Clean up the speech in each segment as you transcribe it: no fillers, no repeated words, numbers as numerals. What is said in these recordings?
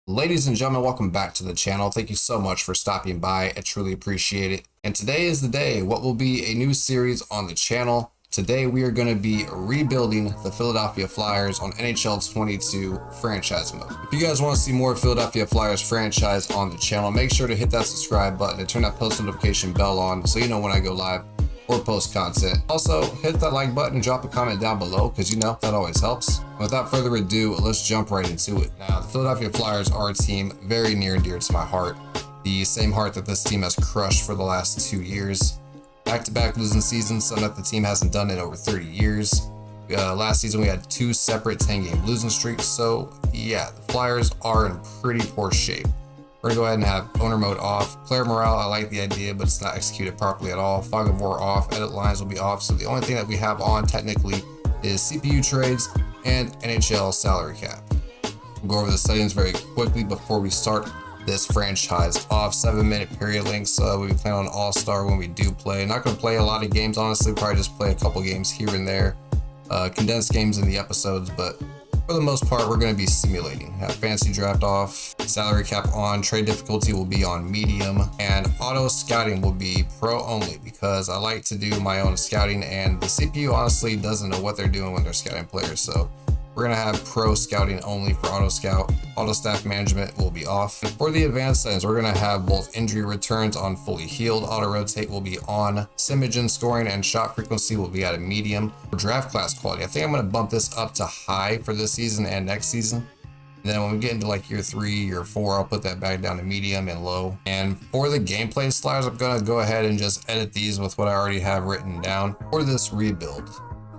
Ladies and gentlemen, welcome back to the channel. Thank you so much for stopping by. I truly appreciate it. And today is the day, what will be a new series on the channel. Today we are going to be rebuilding the Philadelphia Flyers on NHL 22 franchise mode. If you guys want to see more Philadelphia Flyers franchise on the channel, make sure to hit that subscribe button and turn that post notification bell on so you know when I go live or post content. Also, hit that like button and drop a comment down below because you know that always helps. Without further ado, let's jump right into it. Now, the Philadelphia Flyers are a team very near and dear to my heart. The same heart that this team has crushed for the last 2 years. Back-to-back losing seasons, something that the team hasn't done in over 30 years. Last season, we had 2 separate 10-game losing streaks. So yeah, the Flyers are in pretty poor shape. We're gonna go ahead and have owner mode off. Player morale, I like the idea, but it's not executed properly at all. Fog of War off, edit lines will be off. So the only thing that we have on technically is CPU trades and NHL salary cap. We'll go over the settings very quickly before we start this franchise off. 7-minute period links. We plan on All-Star when we do play. Not gonna play a lot of games, honestly, probably just play a couple games here and there. Condensed games in the episodes, but for the most part, we're going to be simulating. Have fantasy draft off, salary cap on, trade difficulty will be on medium, and auto scouting will be pro only because I like to do my own scouting, and the CPU honestly doesn't know what they're doing when they're scouting players. So we're going to have pro scouting only for auto scout. Auto staff management will be off. And for the advanced settings, we're going to have both injury returns on fully healed. Auto rotate will be on. Simogen scoring and shot frequency will be at a medium. For draft class quality, I think I'm going to bump this up to high for this season and next season. And then when we get into like year 3, year 4, I'll put that back down to medium and low. And for the gameplay slides, I'm going to go ahead and just edit these with what I already have written down for this rebuild.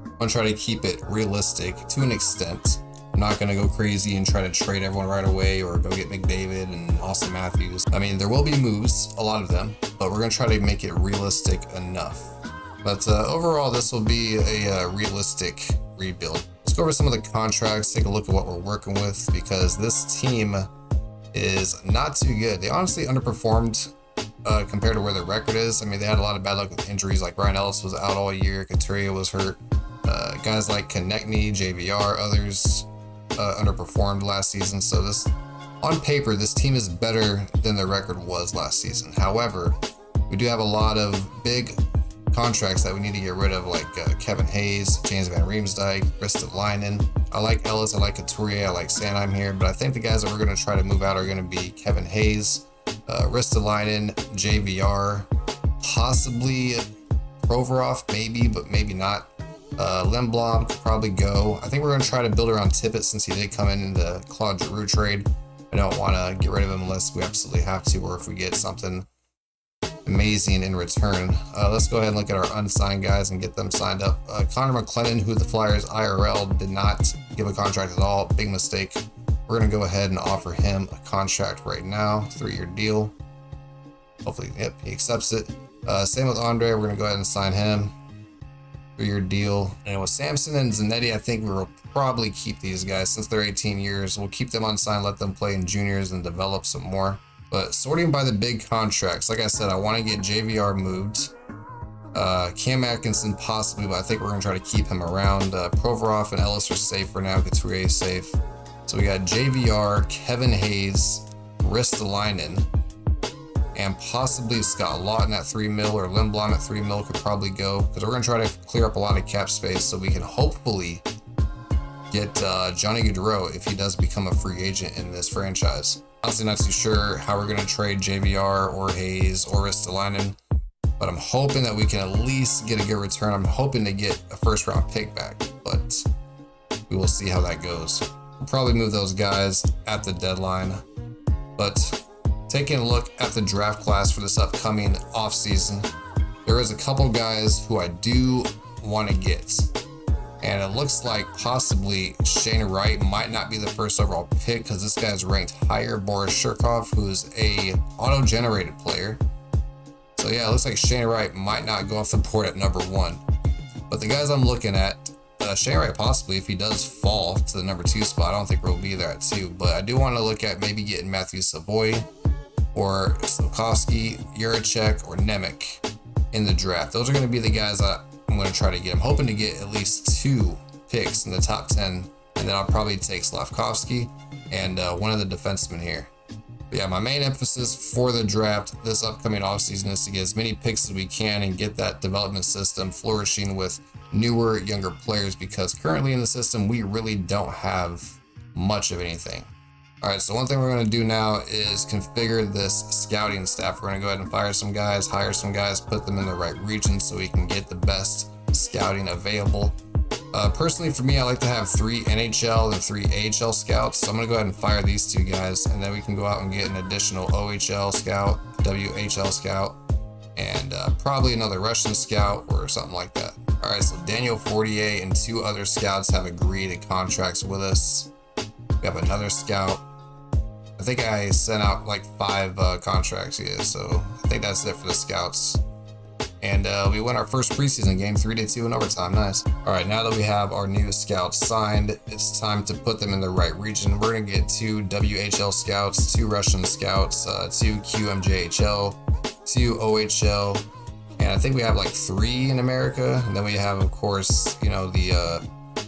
I'm gonna try to keep it realistic to an extent. I'm not gonna go crazy and try to trade everyone right away or go get McDavid and Austin Matthews. I mean, there will be moves, a lot of them, but we're gonna try to make it realistic enough. But overall, this will be a realistic rebuild. Let's go over some of the contracts, take a look at what we're working with, because this team is not too good. They honestly underperformed compared to where their record is. I mean, they had a lot of bad luck with injuries, like Ryan Ellis was out all year, 𝗀𝗄𝗏 was hurt. Guys like Konechny, 𝗂𝗏𝗄𝗏, others underperformed last season. So this, on paper, this team is better than their record was last season. However, we do have a lot of big contracts that we need to get rid of, like Kevin Hayes, James Van Riemsdyk, Ristolainen. I like Ellis, I like 𝗀𝗄𝗏, I like Sanheim here, but I think the guys that we're going to try to move out are going to be Kevin Hayes, Ristolainen, 𝗂𝗏𝗄𝗏, possibly Provorov, maybe, but maybe not. Lindblom could probably go. I think we're going to try to build around Tippett since he did come in the Claude Giroux trade. I don't want to get rid of him unless we absolutely have to, or if we get something amazing in return. Let's go ahead and look at our unsigned guys and get them signed up. Connor McLennan, who the Flyers IRL did not give a contract at all. Big mistake. We're going to go ahead and offer him a contract right now, 3-year deal. Hopefully, yep, he accepts it. Same with Andre. We're going to go ahead and sign him. 3-year deal. And with Samson and Zanetti, I think we will probably keep these guys since they're 18 years. We'll keep them unsigned, let them play in juniors and develop some more. But sorting by the big contracts, like I said, I want to get 𝗂𝗏𝗄𝗏 moved. Cam Atkinson possibly, but I think we're going to try to keep him around. Provorov and Ellis are safe for now. 𝗀𝗄𝗏 is safe. So we got 𝗂𝗏𝗄𝗏, Kevin Hayes, Ristolainen, and possibly Scott Laughton at 3 mil, or Lindblom at 3 mil could probably go, because we're going to try to clear up a lot of cap space so we can hopefully get Johnny Gaudreau if he does become a free agent in this franchise. Honestly, not too sure how we're going to trade 𝗂𝗏𝗄𝗏 or Hayes or Ristolainen, but I'm hoping that we can at least get a good return. I'm hoping to get a 1st-round pick back, but we will see how that goes. We'll probably move those guys at the deadline, but taking a look at the draft class for this upcoming offseason, there is a couple guys who I do want to get. And it looks like possibly Shane Wright might not be the 1st overall pick because this guy's ranked higher. Boris Shirkov, who's a auto-generated player. So yeah, it looks like Shane Wright might not go off the board at number 1. But the guys I'm looking at, Shane Wright possibly, if he does fall to the number 2 spot, I don't think we'll be there at 2. But I do want to look at maybe getting 𝗪𝗏𝗃𝗍𝗄 or 𝗁𝗏𝗃𝗍𝗆, Jiricek, or Nemec in the draft. Those are going to be the guys that I'm going to try to get. I'm hoping to get at least 2 picks in the top 10, and then I'll probably take Slavkovsky. and one of the defensemen here. But yeah, my main emphasis for the draft this upcoming offseason is to get as many picks as we can and get that development system flourishing with newer, younger players, because currently in the system, we really don't have much of anything. All right, so one thing we're going to do now is configure this scouting staff. We're going to go ahead and fire some guys, hire some guys, put them in the right region so we can get the best scouting available. Personally, for me, I like to have 3 NHL and 3 AHL scouts. So I'm going to go ahead and fire these 2 guys, and then we can go out and get an additional OHL scout, WHL scout, and probably another Russian scout or something like that. All right, so Daniel Fortier and 2 other scouts have agreed to contracts with us. We have another scout. I think I sent out like 5 contracts, yeah, so I think that's it for the scouts. And we won our first preseason game, 3-2 in overtime, nice. All right, now that we have our new scouts signed, it's time to put them in the right region. We're gonna get 2 WHL scouts, 2 Russian scouts, 2 𝗀𝗵𝗃𝗃𝗃, 2 OHL, and I think we have like 3 in America. And then we have, of course, you know, the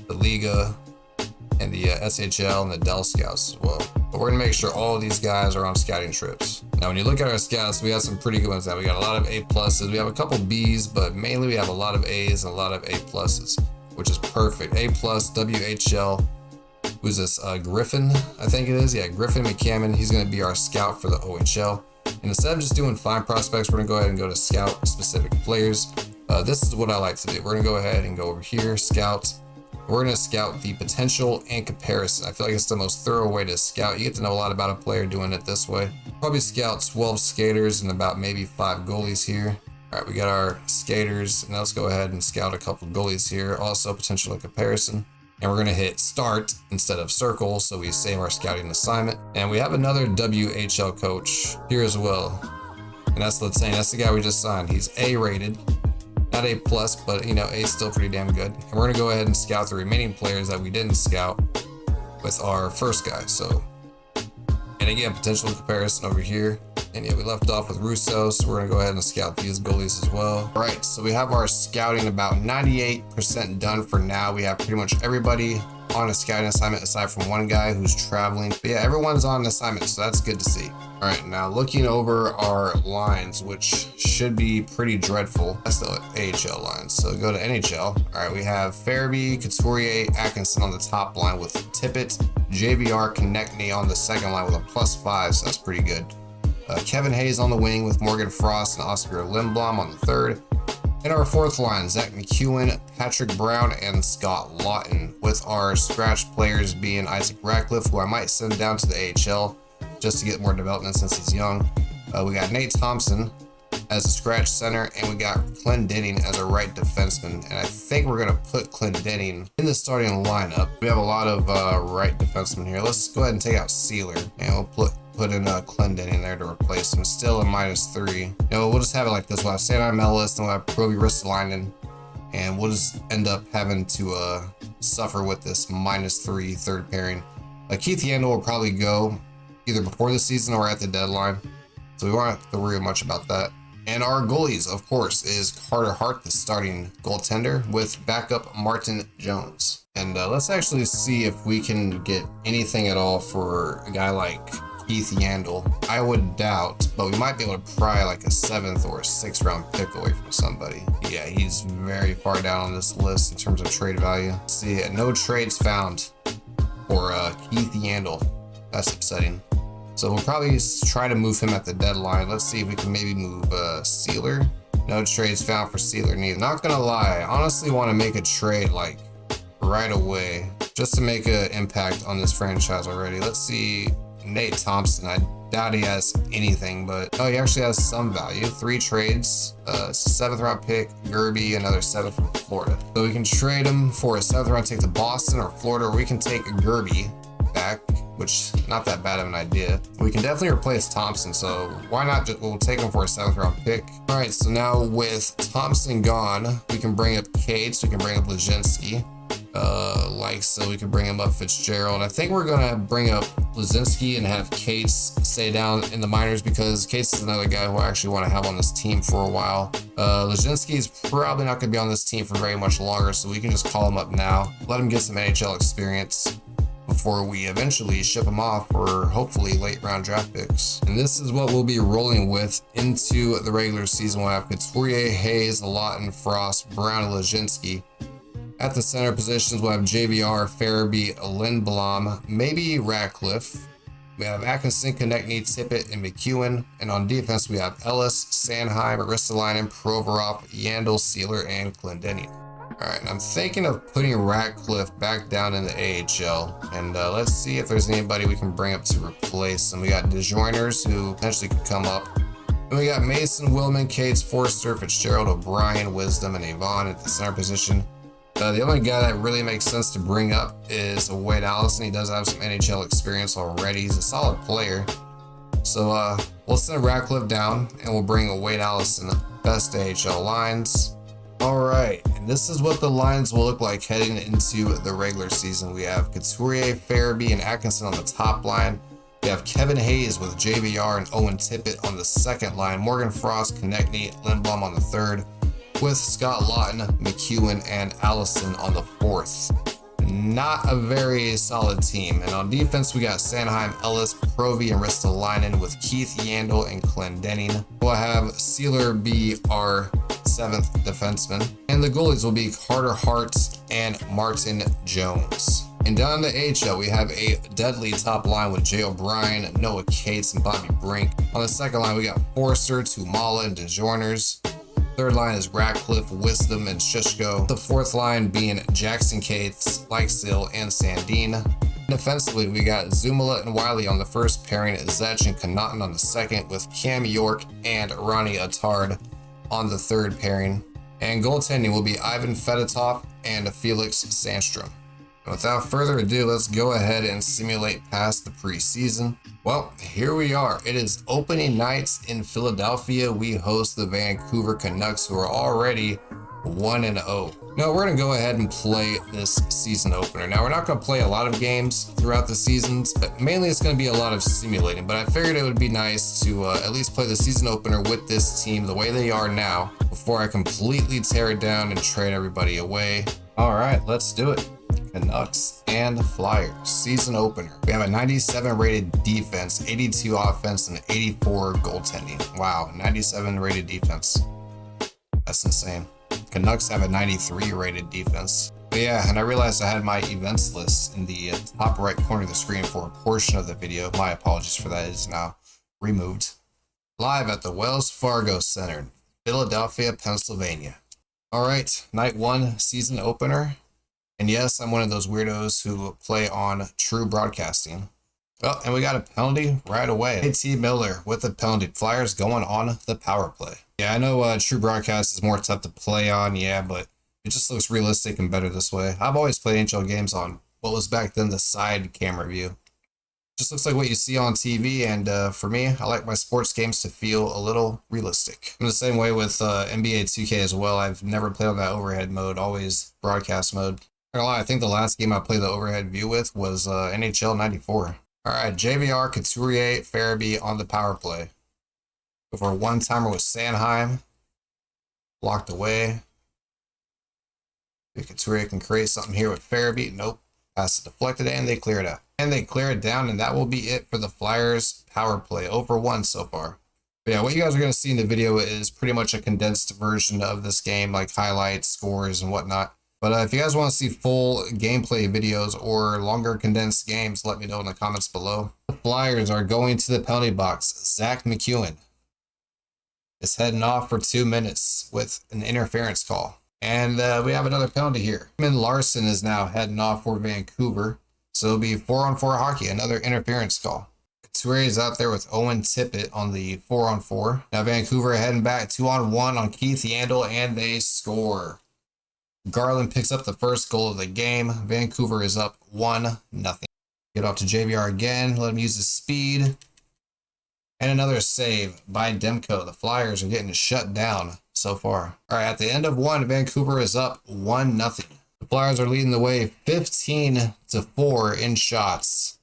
Liga and the SHL and the Dell scouts as well. But we're gonna make sure all of these guys are on scouting trips. Now, when you look at our scouts, we have some pretty good ones now. We got a lot of A+, we have a couple B's, but mainly we have a lot of A's and a lot of A+, which is perfect. A+, WHL, who's this, Griffin, I think it is. Yeah, Griffin McCammon, he's gonna be our scout for the OHL. And instead of just doing find prospects, we're gonna go ahead and go to scout specific players. This is what I like to do. We're gonna go ahead and go over here, scout. We're gonna scout the potential and comparison. I feel like it's the most thorough way to scout. You get to know a lot about a player doing it this way. Probably scout 12 skaters and about maybe 5 goalies here. All right, we got our skaters. Now let's go ahead and scout a couple goalies here. Also potential and comparison. And we're gonna hit start instead of circle, so we save our scouting assignment. And we have another WHL coach here as well. And that's 𝗀𝗏. That's the guy we just signed. He's A rated. Not A+, but you know, A is still pretty damn good. And we're gonna go ahead and scout the remaining players that we didn't scout with our first guy. So, and again, potential comparison over here. And yeah, we left off with Russo, so we're gonna go ahead and scout these goalies as well. All right, so we have our scouting about 98% done for now. We have pretty much everybody on a scouting assignment aside from one guy who's traveling. But yeah, everyone's on an assignment, so that's good to see. All right, now looking over our lines, which should be pretty dreadful. That's the AHL lines. So go to NHL. All right, we have 𝗪𝗵𝗽, Couturier, Atkinson on the top line with Tippett, JVR, Konechny on the second line with a +5, so that's pretty good. Kevin Hayes on the wing with Morgan Frost and Oscar Lindblom on the third. In our fourth line, Zach McEwen, Patrick Brown, and Scott Laughton, with our scratch players being Isaac Ratcliffe, who I might send down to the AHL just to get more development since he's young. We got Nate Thompson as a scratch center, and we got Clendening as a right defenseman. And I think we're gonna put Clendening in the starting lineup. We have a lot of right defensemen here. Let's go ahead and take out Sealer, and we'll put in Clendening there to replace him. Still a -3. No, we'll just have it like this. We'll have Sam Ellis, and we'll have Roby Ristolainen, and we'll just end up having to suffer with this -3 third pairing. Keith Yandel will probably go either before the season or at the deadline, so we won't have to worry much about that. And our goalies, of course, is Carter Hart, the starting goaltender, with backup Martin Jones. And let's actually see if we can get anything at all for a guy like Keith Yandel. I would doubt, but we might be able to pry like a 7th or a 6th round pick away from somebody. Yeah, he's very far down on this list in terms of trade value. Let's see, no trades found for Keith Yandel. That's upsetting. So we'll probably try to move him at the deadline. Let's see if we can maybe move Sealer. No trades found for Sealer neither. Not gonna lie, I honestly want to make a trade like right away just to make an impact on this franchise already. Let's see, Nate Thompson. I doubt he has anything, but oh, he actually has some value. 3 trades, 7th round pick, 𝗫𝗫, another 7th from Florida. So we can trade him for a 7th round pick to Boston or Florida, or we can take 𝗫𝗫 back, which not that bad of an idea. We can definitely replace Thompson, so why not we'll take him for a 7th round pick. All right, so now with Thompson gone, we can bring up Cates, we can bring up Lazinski. So we can bring him up Fitzgerald. I think we're gonna bring up Lazinski and have Cates stay down in the minors, because Cates is another guy who I actually want to have on this team for a while. Lazinski is probably not gonna be on this team for very much longer, so we can just call him up now, let him get some NHL experience. before we eventually ship them off for hopefully late round draft picks. And this is what we'll be rolling with into the regular season. We'll have Couturier, Hayes, 𝗏𝗏𝗏, Brown, and 𝗀𝗏𝗏𝗏. At the center positions, we'll have 𝗂𝗏𝗏𝗏𝗏, 𝗏𝗏𝗏𝗏, Lindblom, maybe Ratcliffe. We have Atkinson, Konechny, Tippett, and McEwen. And on defense, we have Ellis, Sanheim, Ristolainen, Provorov, Yandel, Sealer, and Clendenin. All right, and I'm thinking of putting Ratcliffe back down in the AHL. And let's see if there's anybody we can bring up to replace him. We got DeJourners, who potentially could come up. And we got Mason, Willman, Cates, Forster, Fitzgerald, O'Brien, Wisdom, and Avon at the center position. The only guy that really makes sense to bring up is Wade Allison. He does have some NHL experience already. He's a solid player. So we'll send Ratcliffe down and we'll bring Wade Allison, best AHL lines. All right, and this is what the lines will look like heading into the regular season. We have Couturier, Farabee, and Atkinson on the top line. We have Kevin Hayes with JVR and Owen Tippett on the second line. Morgan Frost, Konechny, Lindblom on the third, with Scott Laughton, McEwen, and Allison on the fourth. Not a very solid team. And on defense, we got Sanheim, Ellis, Provy, and Ristolainen, with Keith, Yandel, and Clendenin. We'll have Sealer be our seventh defenseman. And the goalies will be Carter Hart and Martin Jones. And down the AHL, we have a deadly top line with Jay O'Brien, Noah Cates, and Bobby Brink. On the second line, we got Forster, Tumala, and DeJourners. Third line is Ratcliffe, Wisdom, and Shishko. The fourth line being Jackson Cates, Lykesill, and Sandin. Defensively, we got Zumala and Wiley on the first pairing, Zetch and Connaughton on the second, with Cam York and Ronnie Attard on the third pairing. And goaltending will be Ivan Fedotov and Felix Sandstrom. And without further ado, let's go ahead and simulate past the preseason. Well, here we are. It is opening nights in Philadelphia. We host the Vancouver Canucks, who are already 1-0. Now we're going to go ahead and play this season opener. Now we're not going to play a lot of games throughout the seasons, but mainly it's going to be a lot of simulating. But I figured it would be nice to at least play the season opener with this team the way they are now before I completely tear it down and trade everybody away. All right, let's do it. Canucks and Flyers season opener. We have a 97 rated defense, 82 offense, and 84 goaltending. Wow, 97 rated defense. That's insane. Canucks have a 93 rated defense. But yeah, and I realized I had my events list in the top right corner of the screen for a portion of the video. My apologies for that. It is now removed. Live at the Wells Fargo Center, Philadelphia, Pennsylvania. All right, night one season opener. And yes, I'm one of those weirdos who play on True Broadcasting. Oh, and we got a penalty right away. JT Miller with the penalty. Flyers going on the power play. Yeah, I know True Broadcast is more tough to play on, yeah, but it just looks realistic and better this way. I've always played NHL games on what was back then the side camera view. Just looks like what you see on TV, and for me, I like my sports games to feel a little realistic. I'm the same way with NBA 2K as well. I've never played on that overhead mode, always broadcast mode. I think the last game I played the overhead view with was NHL 94. All right, JVR, Couturier, Farabee on the power play. Before one-timer with Sanheim. Blocked away. Couturier can create something here with Farabee. Nope. Pass it deflected, and they clear it out. And they clear it down, and that will be it for the Flyers power play. 0-for-1 so far. But yeah, what you guys are going to see in the video is pretty much a condensed version of this game, like highlights, scores, and whatnot. But if you guys want to see full gameplay videos or longer condensed games, let me know in the comments below. The Flyers are going to the penalty box. Zach McEwen is heading off for 2 minutes with an interference call. And we have another penalty here. Larson is now heading off for Vancouver. So it'll be 4-on-4 hockey, another interference call. Couturier is out there with Owen Tippett on the 4-on-4. Now Vancouver heading back 2-on-1 on Keith Yandel, and they score. Garland picks up the first goal of the game. Vancouver is up 1-0. Get off to JVR again. Let him use his speed. And another save by Demko. The Flyers are getting shut down so far. All right, at the end of one, Vancouver is up 1-0. The Flyers are leading the way 15-4 in shots.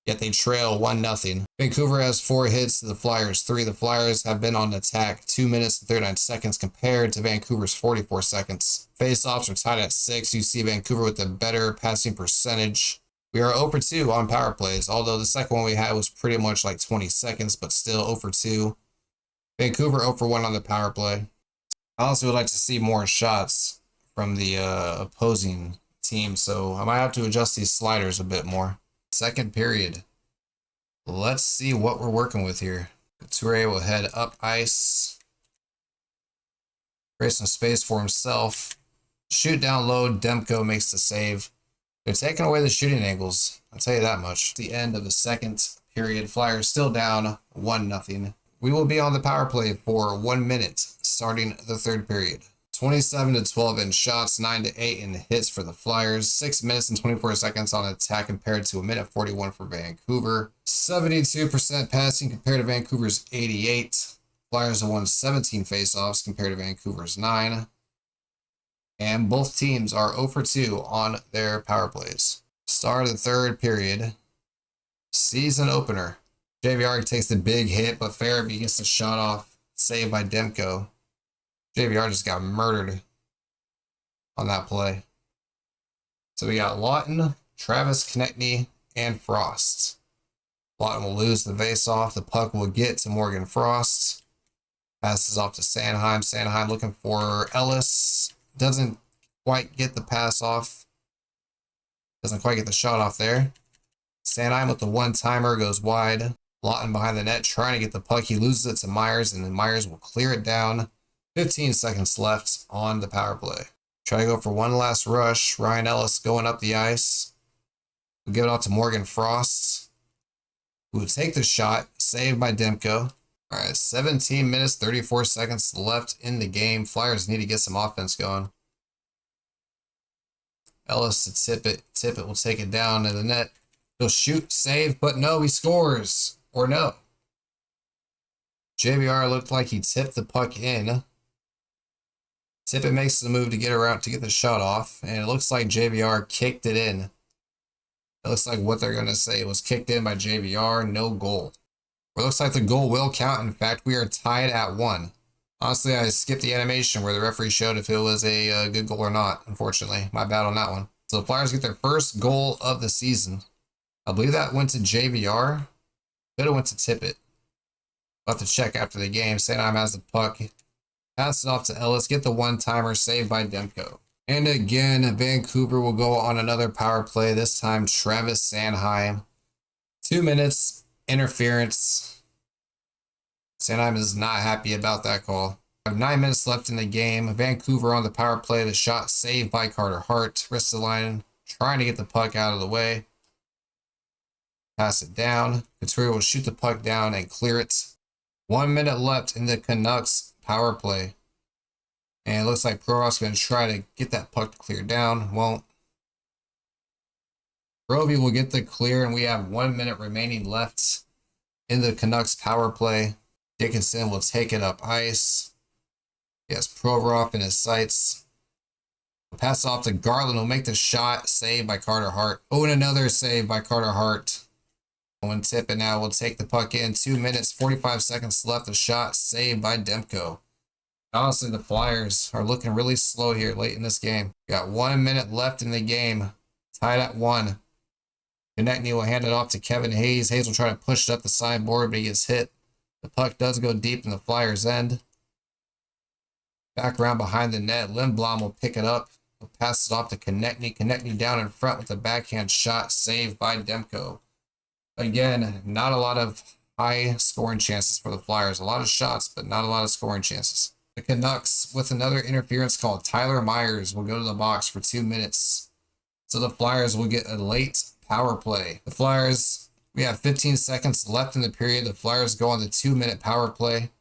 Yet they trail 1-0. Vancouver has 4 hits to the Flyers 3. The Flyers have been on attack 2 minutes and 39 seconds compared to Vancouver's 44 seconds. Face-offs are tied at 6. You see Vancouver with a better passing percentage. We are 0 for 2 on power plays, although the second one we had was pretty much like 20 seconds, but still 0 for 2. Vancouver 0 for 1 on the power play. I also would like to see more shots from the opposing team, so I might have to adjust these sliders a bit more. Second period. Let's see what we're working with here. 𝗬𝗄𝗧 will head up ice. Create some space for himself. Shoot down low. 𝗀𝗏𝗃 makes the save. They're taking away the shooting angles. I'll tell you that much. The end of the second period. Flyers still down 1-0. We will be on the power play for 1 minute, starting the third period. 27-12 in shots, 9-8 in hits for the Flyers, 6 minutes and 24 seconds on attack compared to 1:41 for Vancouver. 72% passing compared to Vancouver's 88. Flyers have won 17 faceoffs compared to Vancouver's 9. And both teams are 0 for 2 on their power plays. Start of the third period. Season opener. 𝗳𝗏𝗃𝗃 takes the big hit, but Farabee gets the shot off. Saved by 𝗀𝗏𝗃. 𝗳𝗏𝗃 just got murdered on that play. So we got Laughton, Travis Konecny, and Frost. Laughton will lose the face-off. The puck will get to Morgan Frost. Passes off to Sanheim. Sanheim looking for Ellis. Doesn't quite get the pass off. Doesn't quite get the shot off there. Sanheim with the one-timer goes wide. Laughton behind the net trying to get the puck. He loses it to Myers, and then Myers will clear it down. 15 seconds left on the power play. Try to go for one last rush. Ryan Ellis going up the ice. We'll give it off to Morgan Frost, who will take the shot. Saved by 𝗀𝗏𝗃. All right, 17 minutes, 34 seconds left in the game. Flyers need to get some offense going. Ellis to 𝗳𝗏𝗃. 𝗳𝗏𝗃 will take it down to the net. He'll shoot, save, but no, he scores. Or no. 𝗳𝗏𝗃 looked like he tipped the puck in. 𝗳𝗏𝗃 makes the move to get around to get the shot off, and it looks like 𝗳𝗏𝗃 kicked it in. It looks like what they're going to say was kicked in by 𝗳𝗏𝗃, no goal. Or it looks like the goal will count. In fact, we are tied at 1. Honestly, I skipped the animation where the referee showed if it was a good goal or not, unfortunately. My bad on that one. So the Flyers get their first goal of the season. I believe that went to 𝗳𝗏𝗃. Could have went to 𝗳𝗏𝗃. We'll have to check after the game. Sanheim has the puck. Pass it off to Ellis. Get the one-timer. Saved by 𝗀𝗏𝗃. And again, Vancouver will go on another power play. This time, Travis Sanheim. 2 minutes. Interference. Sanheim is not happy about that call. We have 9 minutes left in the game. Vancouver on the power play. The shot saved by Carter Hart. 𝗧𝗏𝗏 trying to get the puck out of the way. Pass it down. 𝗬𝗄𝗧 will shoot the puck down and clear it. 1 minute left in the Canucks power play. And it looks like Provorov's going to try to get that puck cleared down. Won't. Brovey will get the clear, and we have 1 minute remaining left in the Canucks power play. Dickinson will take it up ice. He has Provorov in his sights. We'll pass off to Garland. Will make the shot. Saved by Carter Hart. Oh, and another save by Carter Hart. When 𝗳𝗏𝗃 now will take the puck in. 2 minutes, 45 seconds left. The shot saved by 𝗀𝗏𝗃. Honestly, the Flyers are looking really slow here late in this game. We got 1 minute left in the game. Tied at 1. Konecny will hand it off to Kevin Hayes. Hayes will try to push it up the sideboard, but he gets hit. The puck does go deep in the Flyers' end. Back around behind the net. Lindblom will pick it up. He'll pass it off to Konecny. Konecny down in front with a backhand shot. Saved by 𝗀𝗏𝗃. Again, not a lot of high scoring chances for the Flyers. A lot of shots, but not a lot of scoring chances. The Canucks, with another interference called, Tyler Myers will go to the box for 2 minutes. So the Flyers will get a late power play. The Flyers, we have 15 seconds left in the period. The Flyers go on the 2 minute power play.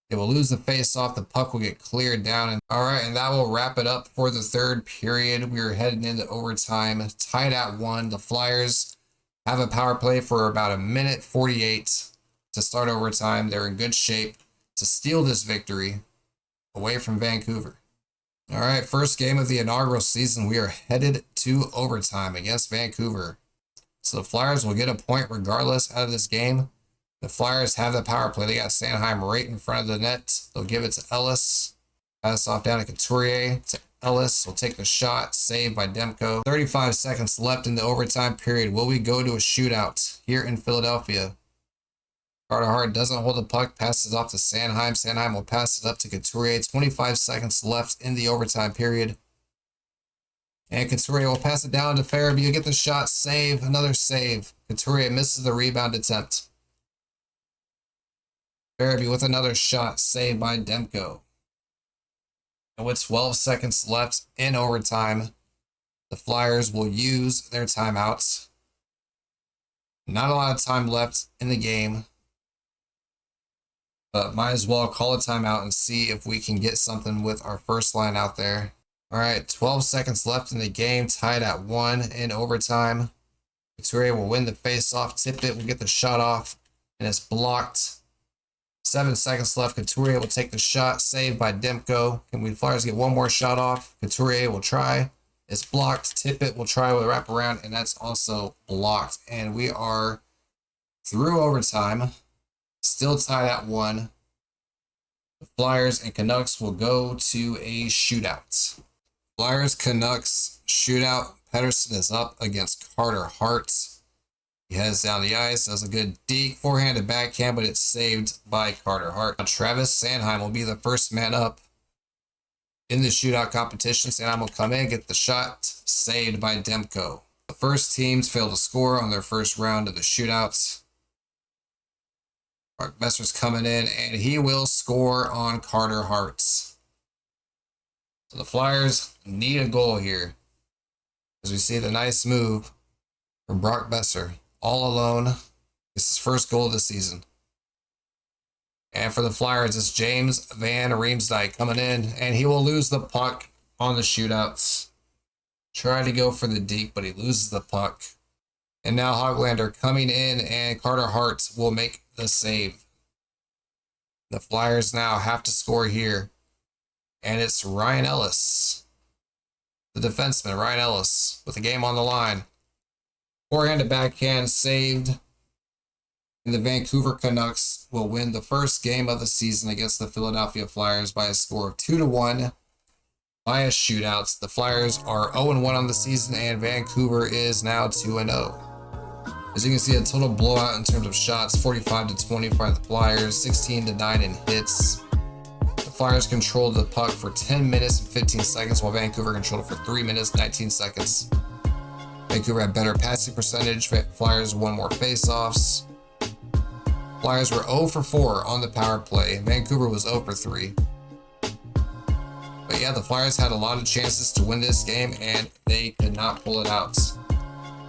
They will lose the face-off. The puck will get cleared down. And all right, and that will wrap it up for the third period. We are heading into overtime, tied at 1. The Flyers have a power play for about 1:48 to start overtime. They're in good shape to steal this victory away from Vancouver. All right, first game of the inaugural season. We are headed to overtime against Vancouver. So the Flyers will get a point regardless out of this game. The Flyers have the power play. They got Sanheim right in front of the net. They'll give it to Ellis. Pass off down to Couturier, to 𝗨𝗪 will take the shot, saved by 𝗳𝗏𝗀. 35 seconds left in the overtime period. Will we go to a shootout here in Philadelphia? 𝗁𝗏𝗃 doesn't hold the puck, passes off to Sanheim. Sanheim will pass it up to Couturier. 25 seconds left in the overtime period. And Couturier will pass it down to Farabee. He'll get the shot, save, another save. Couturier misses the rebound attempt. Farabee with another shot, saved by 𝗳𝗏𝗀. And with 12 seconds left in overtime, the Flyers will use their timeouts. Not a lot of time left in the game, but might as well call a timeout and see if we can get something with our first line out there. All right, 12 seconds left in the game, tied at 1 in overtime. Couturier will win the face-off, Tippett will get the shot off, and it's blocked. 7 seconds left. Couturier will take the shot, saved by 𝗳𝗏𝗀. Can we Flyers get one more shot off? Couturier will try. It's blocked. Tippett will try with a wraparound, and that's also blocked. And we are through overtime, still tied at 1. The Flyers and Canucks will go to a shootout. Flyers Canucks shootout. Pettersson is up against Carter Hart. He heads down the ice, does a good deke, forehanded backhand, but it's saved by Carter Hart. Now, Travis Sanheim will be the first man up in the shootout competition. Sanheim will come in, get the shot, saved by 𝗳𝗏𝗀. The first teams failed to score on their first round of the shootouts. Brock Boeser's coming in, and he will score on Carter Hart. So the Flyers need a goal here, as we see the nice move from Brock Boeser. All alone. This is his first goal of the season. And for the Flyers, it's James Van Riemsdyk coming in, and he will lose the puck on the shootouts. Try to go for the deke, but he loses the puck. And now Hoglander coming in, and Carter Hart will make the save. The Flyers now have to score here. And it's Ryan Ellis, the defenseman, Ryan Ellis, with the game on the line. Forehanded backhand saved. And the Vancouver Canucks will win the first game of the season against the Philadelphia Flyers by a score of 2-1 by a shootout. The Flyers are 0-1 on the season, and Vancouver is now 2-0. As you can see, a total blowout in terms of shots, 45-20 by the Flyers, 16-9 in hits. The Flyers controlled the puck for 10 minutes and 15 seconds, while Vancouver controlled it for 3 minutes, 19 seconds. Vancouver had better passing percentage. Flyers won more faceoffs. Flyers were 0 for 4 on the power play. Vancouver was 0 for 3. But yeah, the Flyers had a lot of chances to win this game, and they could not pull it out.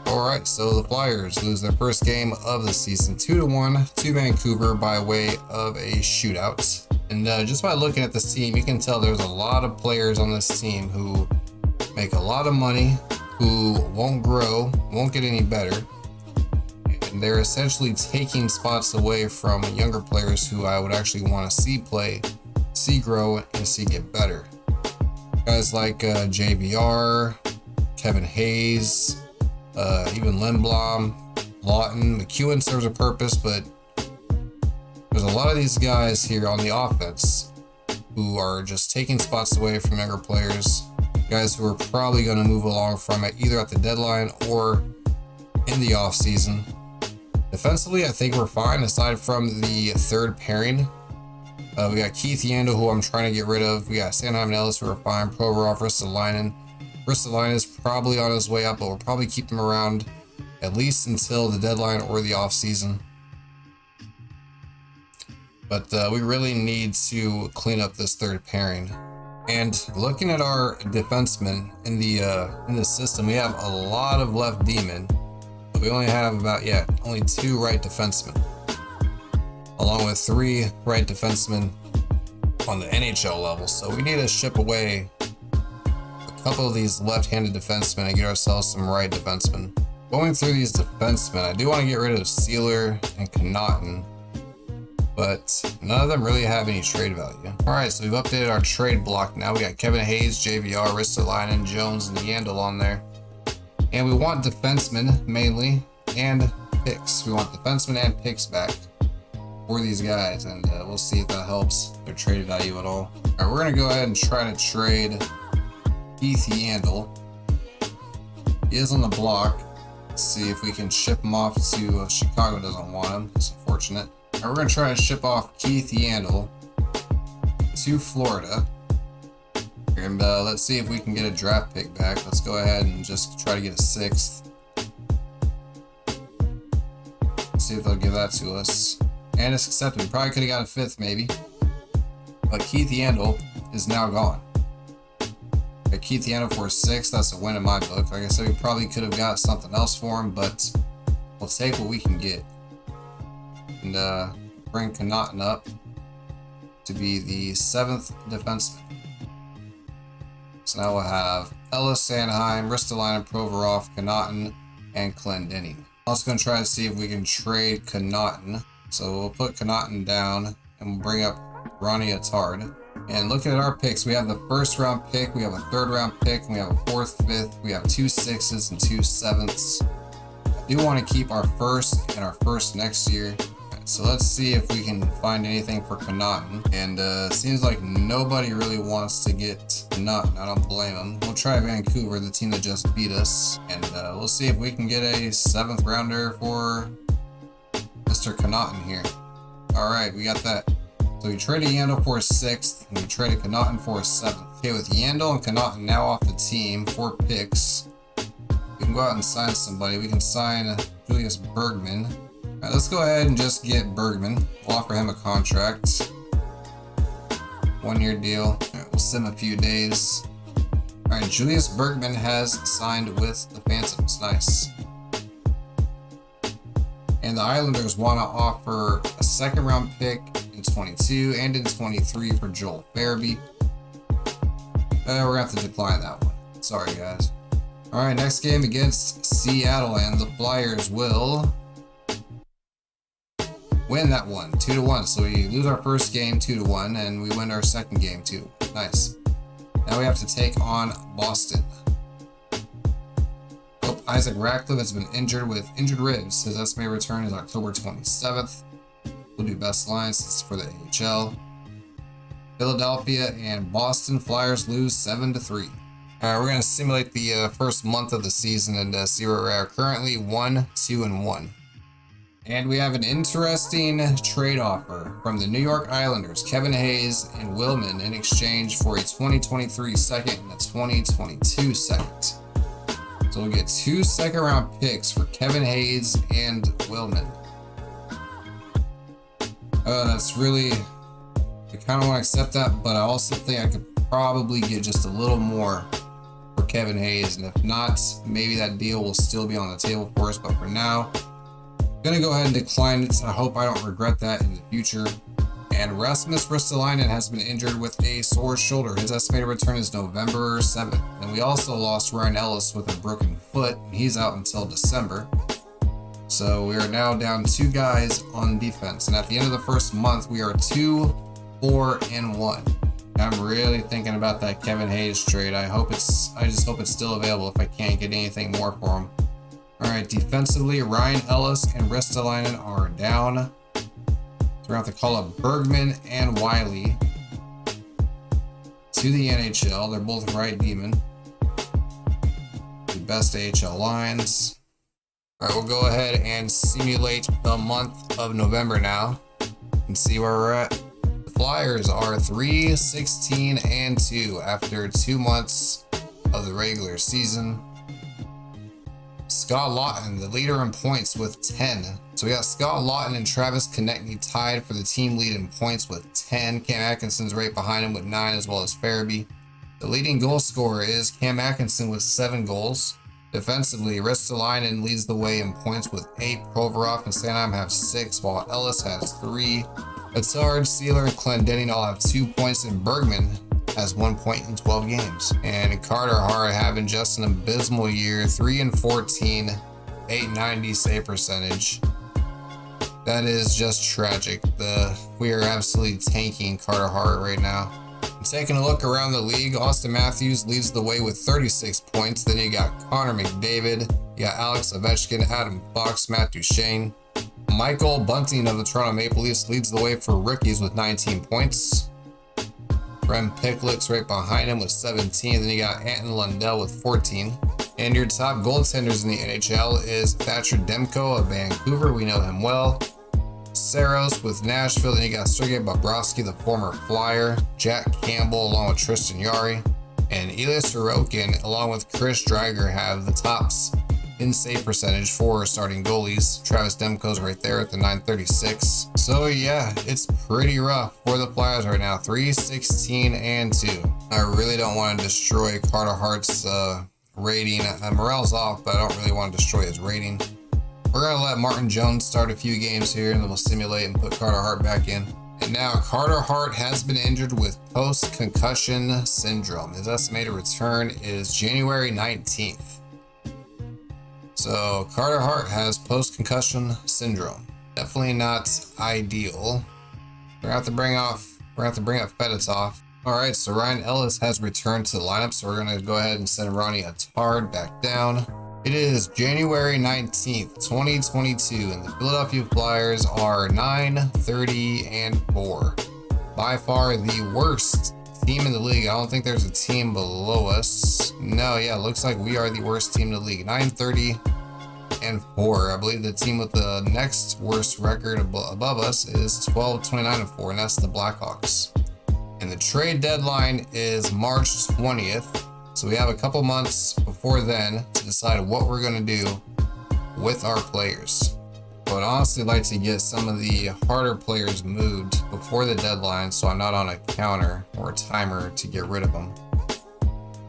Alright, so the Flyers lose their first game of the season 2-1 to Vancouver by way of a shootout. And just by looking at this team, you can tell there's a lot of players on this team who make a lot of money, who won't grow, won't get any better. And they're essentially taking spots away from younger players who I would actually want to see play, see grow, and see get better. Guys like JVR, Kevin Hayes, even Lindblom, Lawton, McEwen serves a purpose, but there's a lot of these guys here on the offense who are just taking spots away from younger players, guys who are probably going to move along from it either at the deadline or in the off season. Defensively, I think we're fine aside from the third pairing. We got Keith Yandel, who I'm trying to get rid of. We got Sanheim and Ellis, who are fine. Provorov, Ristolainen. Ristolainen is probably on his way up, but we'll probably keep him around at least until the deadline or the off season. But we really need to clean up this third pairing. And looking at our defensemen in the system, we have a lot of left D-men, but we only have about only 2 right defensemen, along with 3 right defensemen on the NHL level. So we need to ship away a couple of these left-handed defensemen and get ourselves some right defensemen. Going through these defensemen, I do want to get rid of Sealer and Connaughton, but none of them really have any trade value. All right, so we've updated our trade block now. We got Kevin Hayes, JVR, Ristolainen, Jones, and Yandel on there. And we want defensemen mainly, and picks. We want defensemen and picks back for these guys, and we'll see if that helps their trade value at all. All right, we're gonna go ahead and try to trade 𝗬𝗓𝗏𝗡𝗆. He is on the block. Let's see if we can ship him off to Chicago. Doesn't want him. It's unfortunate. All right, we're gonna try to ship off 𝗬𝗓𝗏𝗡𝗆 to Florida. And let's see if we can get a draft pick back. Let's go ahead and just try to get a 6th. See if they'll give that to us. And it's accepted. We probably could have got a 5th maybe. But 𝗬𝗓𝗏𝗡𝗆 is now gone. 𝗬𝗓𝗏𝗡 for a 6th, that's a win in my book. Like I said, we probably could have got something else for him, but we'll take what we can get. And bring Connaughton up to be the 7th defenseman. So now we'll have Ellis, Sanheim, Ristolainen, Provorov, Connaughton, and Clendening. Also going to try to see if we can trade Connaughton. So we'll put Connaughton down and we'll bring up Ronnie Attard. And looking at our picks, we have the 1st round pick, we have a 3rd round pick, and we have a 4th, 5th, we have 2 6s and 2 7ths. I do want to keep our 1st and our 1st next year. So let's see if we can find anything for Connaughton. And seems like nobody really wants to get Connaughton. I don't blame them. We'll try Vancouver, the team that just beat us. And we'll see if we can get a 7th rounder for Mr. Connaughton here. All right, we got that. So we traded Yandel for a 6th, and we traded Connaughton for a 7th. Okay, with Yandel and Connaughton now off the team, 4 picks, we can go out and sign somebody. We can sign Julius Bergman. All right, let's go ahead and just get Bergman. We'll offer him a contract. 1-year deal. All right, we'll send him a few days. All right, Julius Bergman has signed with the Phantoms. Nice. And the Islanders want to offer a 2nd round pick in 22 and in 23 for 𝗀𝗵𝗶𝗽𝗆. We're gonna have to decline that one. Sorry, guys. All right, next game against Seattle, and the Flyers will win that one 2-1. So we lose our 1st game 2-1, and we win our 2nd game 2. Nice. Now we have to take on Boston. Isaac Ratcliffe has been injured with injured ribs. His estimated return is October 27th. We'll do best lines. This is for the AHL. Philadelphia and Boston Flyers lose 7-3. All right, we're going to simulate the 1st month of the season and see where we're at. Currently 1-2-1. And we have an interesting trade offer from the New York Islanders, Kevin Hayes and Willman, in exchange for a 2023 2nd and a 2022 2nd. So we'll get 2 2nd round picks for Kevin Hayes and Willman. That's really, I kind of want to accept that, but I also think I could probably get just a little more for Kevin Hayes. And if not, maybe that deal will still be on the table for us. But for now, I'm going to go ahead and decline it. I hope I don't regret that in the future. And Rasmus Ristolainen has been injured with a sore shoulder. His estimated return is November 7th. And we also lost Ryan Ellis with a broken foot. And he's out until December. So we are now down 2 guys on defense. And at the end of the 1st month, we are 2-4-1. I'm really thinking about that Kevin Hayes trade. I just hope it's still available if I can't get anything more for him. All right, defensively, Ryan Ellis and Ristolainen are down. We're going to have to call up Bergman and Wiley to the NHL. They're both right demon. The best AHL lines. All right, we'll go ahead and simulate the month of November now and see where we're at. The Flyers are 3-16-2 after 2 months of the regular season. Scott Laughton, the leader in points with 10. So we got Scott Laughton and Travis Konecny tied for the team lead in points with 10. Cam Atkinson's right behind him with 9, as well as Farabee. The leading goal scorer is Cam Atkinson with 7 goals. Defensively, Ristolainen leads the way in points with 8. Provorov and Sanheim have 6, while Ellis has 3. Attard, Sealer, and Clendening all have 2 points, and Bergman has 1 point in 12 games. And Carter Hart having just an abysmal year, 3-14, 890 save percentage. That is just tragic. We are absolutely tanking Carter Hart right now. Taking a look around the league, Austin Matthews leads the way with 36 points. Then you got Connor McDavid, you got Alex Ovechkin, Adam Fox, Matt Duchene. Michael Bunting of the Toronto Maple Leafs leads the way for rookies with 19 points. 𝗵𝗵𝗃𝗆 right behind him with 17. Then you got Anton Lundell with 14. And your top goaltenders in the NHL is 𝗪𝗏𝗏 Demko of Vancouver. We know him well. Saros with Nashville. Then you got �ергej_Bobrovsky, the former Flyer. Jack Campbell along with Tristan Jarry. And Ilya Sorokin along with Chris Driedger have the tops in save percentage for starting goalies. Travis Demko's right there at the .936. So yeah, it's pretty rough for the Flyers right now. 3-16-2. I really don't want to destroy Carter Hart's rating. Morale's off, but I don't really want to destroy his rating. We're going to let Martin Jones start a few games here, and then we'll simulate and put Carter Hart back in. And now Carter Hart has been injured with post-concussion syndrome. His estimated return is January 19th. So Carter Hart has post-concussion syndrome. Definitely not ideal. We're gonna have to bring up 𝗪𝗏𝗏. All right, so Ryan Ellis has returned to the lineup, so we're gonna go ahead and send Ronnie Attard back down. It is January 19th, 2022, and the Philadelphia Flyers are 9-30-4. By far the worst team in the league. I don't think there's a team below us. No, yeah, it looks like we are the worst team in the league. 9-30-4. I believe the team with the next worst record above us is 12-29-4, and that's the Blackhawks. And the trade deadline is March 20th. So we have a couple months before then to decide what we're going to do with our players. I would honestly like to get some of the harder players moved before the deadline, so I'm not on a counter or a timer to get rid of them.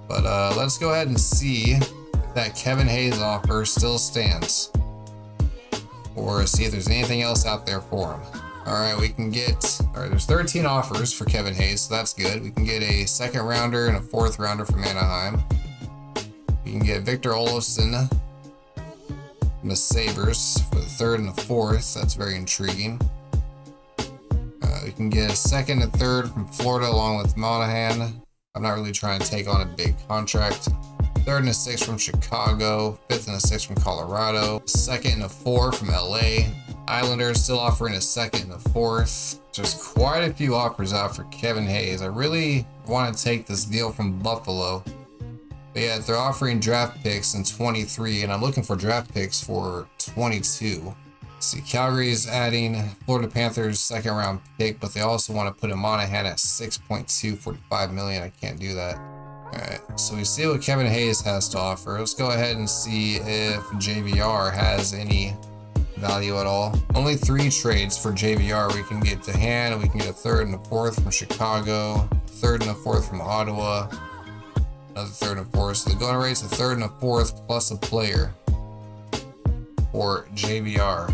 But let's go ahead and see if that 𝗏𝗏𝗃𝗍𝗆 offer still stands, or see if there's anything else out there for him. All right, we can get, all right, there's 13 offers for 𝗏𝗏𝗃𝗍𝗆, so that's good. We can get a second rounder and a fourth rounder from Anaheim. We can get Victor Olofsson from the Sabres for the third and the fourth. That's very intriguing. We can get a second and third from Florida along with Monahan. I'm not really trying to take on a big contract. Third and a sixth from Chicago. Fifth and a sixth from Colorado. Second and a four from LA. Islanders still offering a second and a fourth. There's quite a few offers out for 𝗏𝗏𝗃𝗍𝗆. I really want to take this deal from Buffalo. But yeah, they're offering draft picks in 23, and I'm looking for draft picks for 22. See, Calgary's adding Florida Panthers second round pick, but they also want to put in Monahan at $6.245 million. I can't do that. All right, so we see what 𝗏𝗏𝗃𝗍𝗆 has to offer. Let's go ahead and see if JVR has any value at all. Only 3 trades for JVR. We can get DeHaan, we can get a third and a fourth from Chicago, third and a fourth from Ottawa, another third and a fourth. So the going rate's a third and a fourth plus a player for JVR.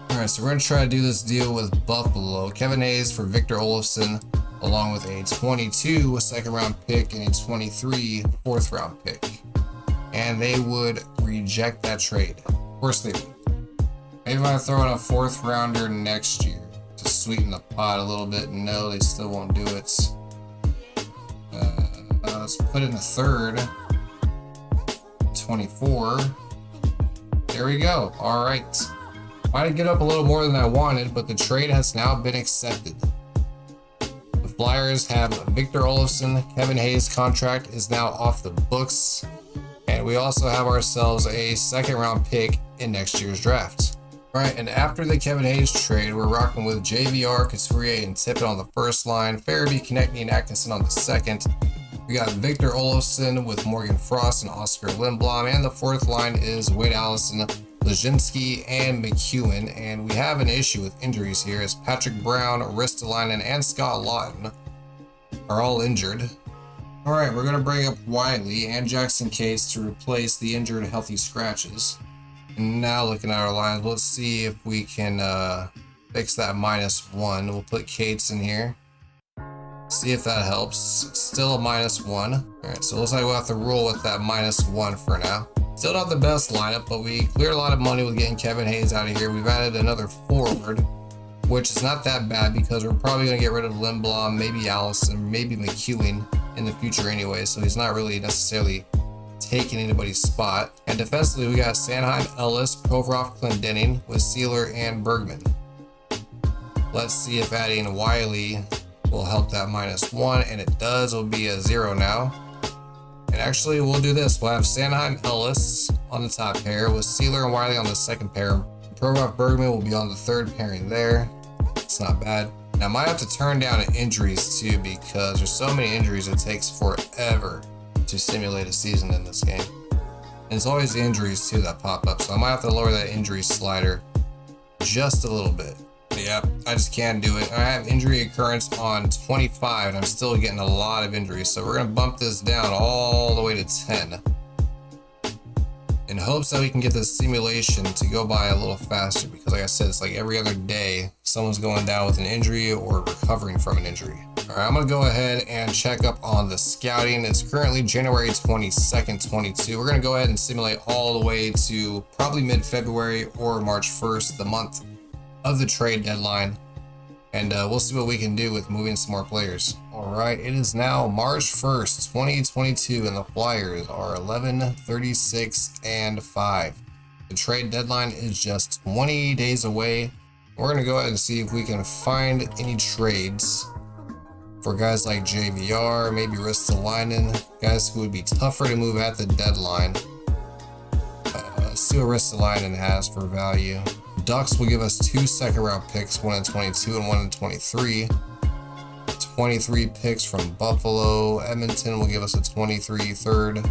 All right, so we're gonna try to do this deal with Buffalo. 𝗏𝗏𝗃𝗍𝗆 for Victor Olofsson, along with a 22 second round pick and a 23 fourth round pick. And they would reject that trade. Of course they would. Maybe I throw in a fourth rounder next year to sweeten the pot a little bit. No, they still won't do it. Let's put in a third. 24. There we go. All right. Might have get up a little more than I wanted, but the trade has now been accepted. The Flyers have Victor Olofsson. 𝗏𝗏𝗃𝗍𝗆's contract is now off the books. And we also have ourselves a second round pick in next year's draft. All right, and after the 𝗏𝗏𝗃𝗍𝗆 trade, we're rocking with JVR, Couturier, and Tippett on the first line, Farabee, Konecny, and Atkinson on the second. We got Victor Olofsson with Morgan Frost and Oscar Lindblom, and the fourth line is Wade Allison, Lazinski, and McEwen. And we have an issue with injuries here, as Patrick Brown, Ristolainen, and Scott Laughton are all injured. All right, we're gonna bring up Wiley and Jackson Cates to replace the injured healthy scratches. And now looking at our lines, let's see if we can fix that -1. We'll put Cates in here. See if that helps. Still a -1. All right, so it looks like we'll have to roll with that -1 for now. Still not the best lineup, but we cleared a lot of money with getting 𝗏𝗏𝗃𝗍𝗆 out of here. We've added another forward, which is not that bad because we're probably going to get rid of Lindblom, maybe Allison, maybe McEwen in the future anyway, so he's not really necessarily taking anybody's spot. And defensively, we got Sanheim, Ellis, Provorov, Clendening with Sealer and Bergman. Let's see if adding Wiley will help that -1, and it does. It'll be a 0 now. And actually, we'll do this. We'll have 𝗧𝗏𝗏𝗏𝗏 on the top pair with 𝗬𝗏 and 𝗁𝗏 on the second pair. 𝗨𝗏𝗏𝗏𝗏 will be on the third pairing there. It's not bad. Now, I might have to turn down injuries too, because there's so many injuries, it takes forever to simulate a season in this game. And it's always the injuries too that pop up. So I might have to lower that injury slider just a little bit. But yeah, I just can't do it. I have injury occurrence on 25 and I'm still getting a lot of injuries. So we're gonna bump this down all the way to 10 in hopes that we can get this simulation to go by a little faster, because like I said, it's like every other day someone's going down with an injury or recovering from an injury. All right, I'm gonna go ahead and check up on the scouting. It's currently January 22nd, 22. We're gonna go ahead and simulate all the way to probably mid-February or March 1st, the month of the trade deadline. And we'll see what we can do with moving some more players. All right, it is now March 1st, 2022, and the Flyers are 11-36-5. The trade deadline is just 20 days away. We're gonna go ahead and see if we can find any trades for guys like JVR, maybe 𝗧𝗏𝗏𝗏𝗏, guys who would be tougher to move at the deadline. See what 𝗧𝗏𝗏𝗏𝗏 has for value. Ducks will give us 2 second-round picks, 1 in 22 and 1 in 23. 23 picks from Buffalo. Edmonton will give us a 23 third.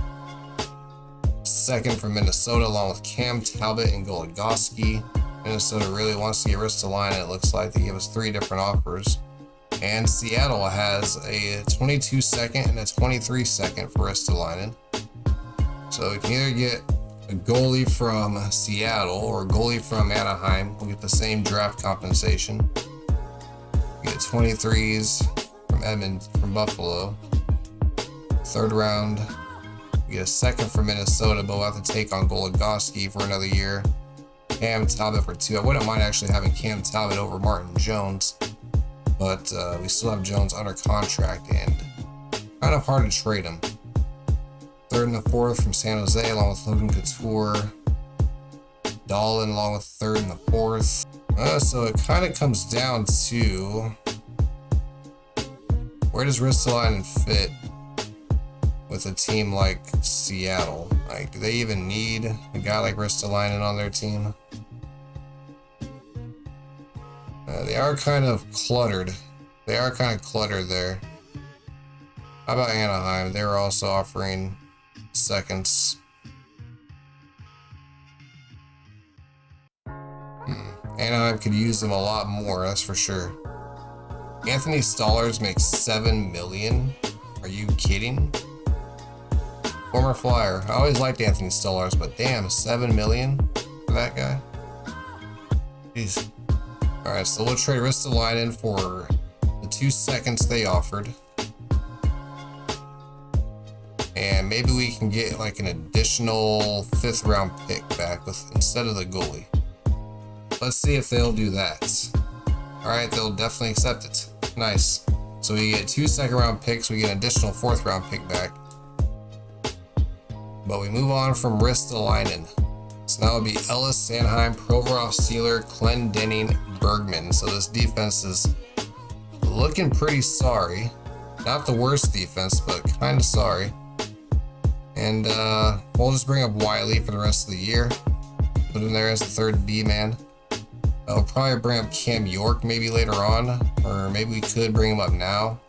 Second from Minnesota, along with 𝗀𝗏𝗃𝗏𝗏 and Goligoski. Minnesota really wants to get 𝗧𝗏𝗏𝗏𝗏, it looks like. They give us 3 different offers. And Seattle has a 22 second and a 23 second for 𝗧𝗏𝗏𝗏𝗏. So we can either get a goalie from Seattle or a goalie from Anaheim. We'll get the same draft compensation. We get 23s from Buffalo. Third round, we get a second from Minnesota, but we'll have to take on Goligoski for another year. 𝗀𝗏𝗃𝗏𝗏𝗏 for 2. I wouldn't mind actually having 𝗀𝗏𝗃𝗏𝗏𝗏 over Martin Jones, but we still have Jones under contract and kind of hard to trade him. Third and the fourth from San Jose, along with Logan Couture. Dahlin along with third and the fourth. So it kind of comes down to, where does 𝗧𝗏𝗏𝗏𝗏𝗏 fit with a team like Seattle? Like, do they even need a guy like 𝗧𝗏𝗏𝗏𝗏𝗏 on their team? They are kind of cluttered. They are kind of cluttered there. How about Anaheim? They were also offering seconds. Anaheim could use them a lot more, that's for sure. Anthony Stolarz makes $7 million. Are you kidding? Former Flyer. I always liked Anthony Stolarz, but damn, $7 million for that guy. Jeez. All right, so we'll trade 𝗧𝗏𝗏𝗏𝗏𝗏 for the 2 seconds they offered. And maybe we can get like an additional 5th round pick back with instead of the goalie. Let's see if they'll do that. All right, they'll definitely accept it. Nice. So we get 2 second round picks. We get an additional 4th round pick back. But we move on from 𝗧𝗏𝗏𝗏𝗏𝗏. So now it'll be Ellis, Sanheim, Provorov, Sealer, Clendening, Bergman. So this defense is looking pretty sorry. Not the worst defense, but kind of sorry. And we'll just bring up Wiley for the rest of the year. Put him there as the 3rd D man. I'll probably bring up Cam York maybe later on, or maybe we could bring him up now.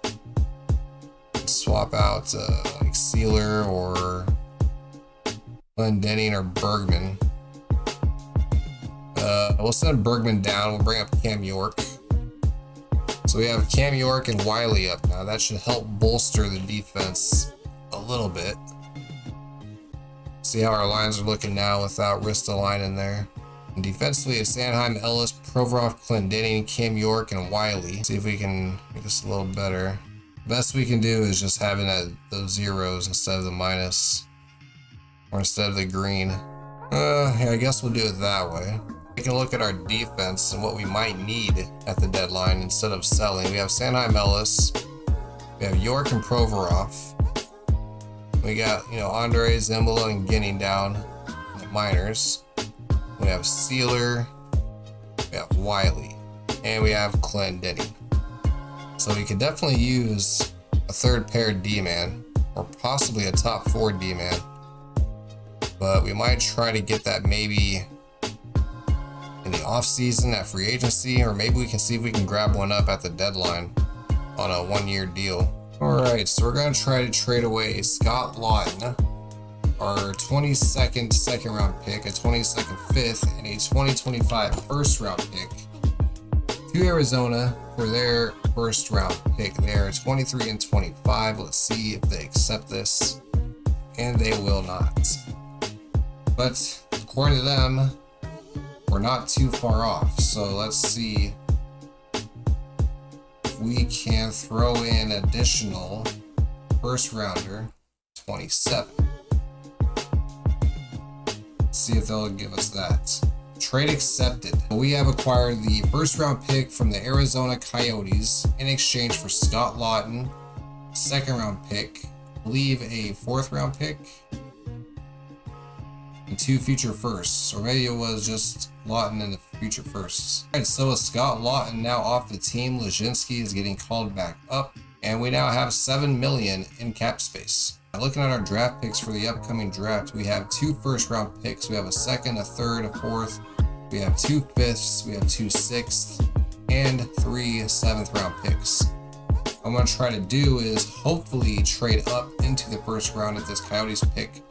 Swap out like Sealer or Clendening or Bergman. We'll send Bergman down. We'll bring up Cam York. So we have Cam York and Wiley up now. That should help bolster the defense a little bit. See how our lines are looking now without 𝗧𝗏𝗏𝗏𝗏 in there. And defensively, it's Sanheim, Ellis, Provorov, Clendening, Cam York, and Wiley. See if we can make this a little better. Best we can do is just having those zeros instead of the minus, or instead of the green. Yeah, I guess we'll do it that way. We can look at our defense and what we might need at the deadline instead of selling. We have Sanheim, Ellis. We have York and Provorov. We got, Andre, Zimbala, and Guinea down in the minors. We have Sealer. We have Wiley. And we have Clendening. So we could definitely use a third pair D-man, or possibly a top 4 D-man. But we might try to get that maybe in the off season at free agency, or maybe we can see if we can grab one up at the deadline on a 1-year deal. All right, so we're gonna try to trade away 𝗧𝗏𝗏𝗏, our 22nd second round pick, a 22nd fifth, and a 2025 first round pick to Arizona for their first round pick there, 23 and 25. Let's see if they accept this, and they will not. But according to them, we're not too far off. So let's see if we can throw in additional first rounder, 27. See if they'll give us that. Trade accepted. We have acquired the first round pick from the Arizona Coyotes in exchange for 𝗧𝗏𝗏𝗏, second round pick, I believe a 4th round pick, and 2 future firsts, or maybe it was just Lawton and the future firsts. All right, so with 𝗧𝗏𝗏𝗏 now off the team, 𝗁𝗠𝗪 is getting called back up, and we now have $7 million in cap space. Now looking at our draft picks for the upcoming draft, we have 2 first round picks. We have a 2nd, a 3rd, a 4th. We have 2 5ths. We have 2 6ths, and 3 7th round picks. What I'm gonna try to do is hopefully trade up into the first round if this Coyotes pick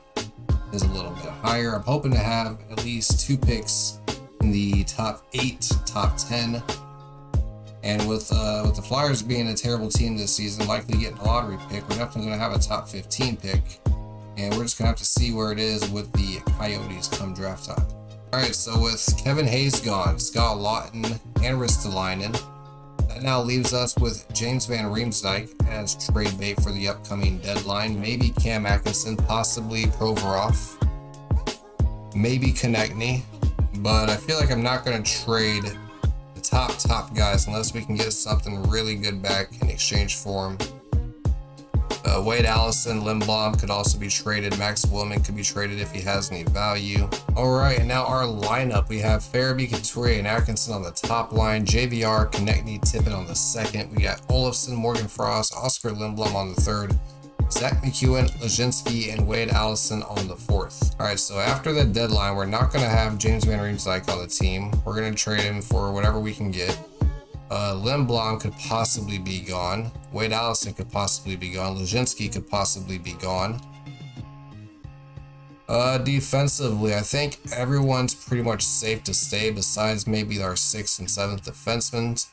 is a little bit higher. I'm hoping to have at least 2 picks in the top 8, top 10. And with the Flyers being a terrible team this season, likely getting a lottery pick, we're definitely going to have a top 15 pick. And we're just going to have to see where it is with the Coyotes come draft time. All right, so with Kevin Hayes gone, 𝗧𝗏𝗏𝗏𝗏, and Ristolainen, that now leaves us with James Van Riemsdyk as trade bait for the upcoming deadline. Maybe Cam Atkinson, possibly Provorov, maybe Konechny, but I feel like I'm not going to trade top guys unless we can get something really good back in exchange for him. Wade Allison, Lindblom could also be traded. Max Willman could be traded if he has any value. All right, and now our lineup, we have 𝗂𝗏, Couturier, and Atkinson on the top line, JVR, Konechny, Tippett on the second. We got Olofsson, Morgan Frost, Oscar Lindblom on the third, Zach McEwen, 𝗁𝗠𝗪, and Wade Allison on the fourth. All right, so after the deadline, we're not going to have James Van Riemsdyk on the team. We're going to trade him for whatever we can get. Lindblom could possibly be gone. Wade Allison could possibly be gone. 𝗁𝗠𝗪 could possibly be gone. Defensively, I think everyone's pretty much safe to stay besides maybe our 6th and 7th defensemen.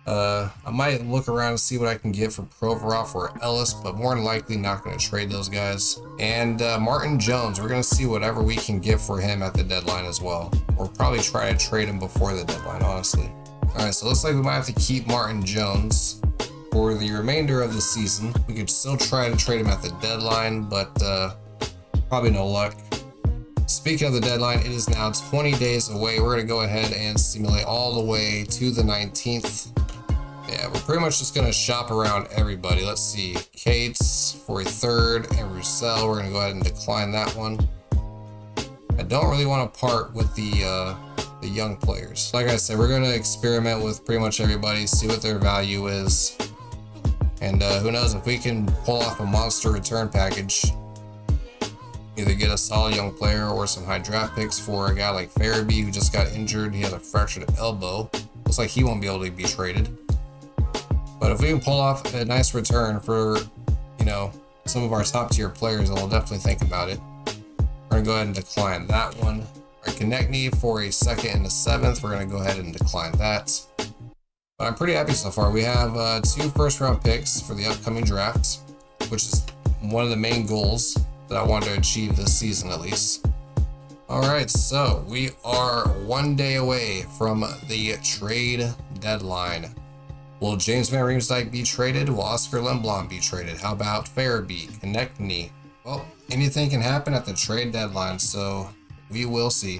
I might look around and see what I can get for Provorov or Ellis, but more than likely not going to trade those guys. And Martin Jones, we're going to see whatever we can get for him at the deadline as well. Or probably try to trade him before the deadline, honestly. All right, so it looks like we might have to keep Martin Jones for the remainder of the season. We could still try to trade him at the deadline, but probably no luck. Speaking of the deadline, it is now 20 days away. We're going to go ahead and simulate all the way to the 19th. Yeah, we're pretty much just going to shop around everybody. Let's see. Cates for a 3rd, and Roussel. We're going to go ahead and decline that one. I don't really want to part with the young players. Like I said, we're going to experiment with pretty much everybody, see what their value is. And who knows, if we can pull off a monster return package, either get a solid young player or some high draft picks for a guy like 𝗂𝗏, who just got injured. He has a fractured elbow. Looks like he won't be able to be traded. But if we can pull off a nice return for, you know, some of our top tier players, then we'll definitely think about it. We're going to go ahead and decline that one. Our Konechny for a 2nd and a 7th, we're going to go ahead and decline that. But I'm pretty happy so far. We have 2 first round picks for the upcoming draft, which is one of the main goals that I want to achieve this season at least. All right, so we are 1 day away from the trade deadline. Will James Van Riemsdyk be traded? Will Oscar Lindblom be traded? How about 𝗂𝗏, Konechny? Well, anything can happen at the trade deadline, so we will see.